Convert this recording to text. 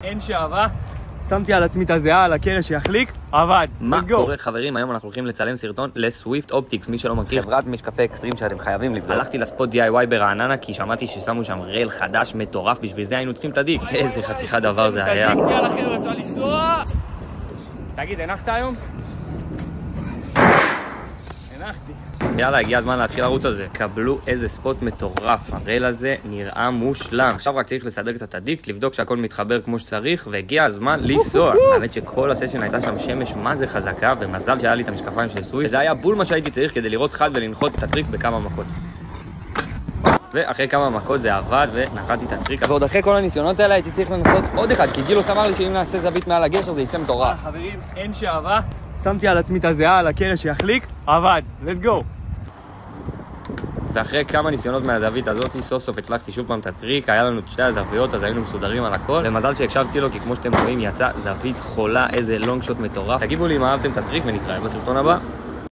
אין שעבה, שמתי על עצמי את הזיעה על הקרש שיחליק, עבד. מה קורה חברים? היום אנחנו הולכים לצלם סרטון לסוויפט אופטיקס, מי שלא מכיר, חברת משקפי אקסטרים שאתם חייבים לבדוק. הלכתי לספוט DIY ברעננה כי שמעתי ששמו שם רייל חדש מטורף, בשביל זה היינו צריכים את הדיג. איזה חתיכת דבר זה היה. תדיג, תהיה לכם, אפשר לנסוע. תגיד, הנחת היום? הנחתי. יאללה, הגיע הזמן להתחיל לרוץ על זה. קבלו איזה ספוט מטורף, הרייל הזה נראה מושלם. עכשיו רק צריך לסדר קצת הדיקט, לבדוק שהכל מתחבר כמו שצריך, והגיע הזמן לנסוע. האמת שכל הסשן הייתה שם שמש מה זה חזקה, ומזל שהיה לי את המשקפיים של סוויפט. וזה היה בול מה שהייתי צריך כדי לראות חד ולנחות את הטריק בכמה מכות. ואחרי כמה מכות זה עבד ונחתי את הטריק. ועוד אחרי כל הניסיונות האלה הייתי צריך לנסות עוד אחד, כי גילוס אמר לי שאם נעשה זווית מעל הגשר זה יצא מטורף. חברים, אין שעבה, שמתי על עצמי את הזיעה על הקרש שיחליק, עבד. let's go. ואחרי כמה ניסיונות מהזווית הזאת, סוף סוף הצלחתי שוב פעם את הטריק, היה לנו את שתי הזוויות, אז היינו מסודרים על הכל, ומזל שהקשבתי לו, כי כמו שאתם רואים יצא זווית חולה, איזה לונג שוט מטורף. תגיבו לי אם אהבתם את הטריק ונתראה בסרטון הבא.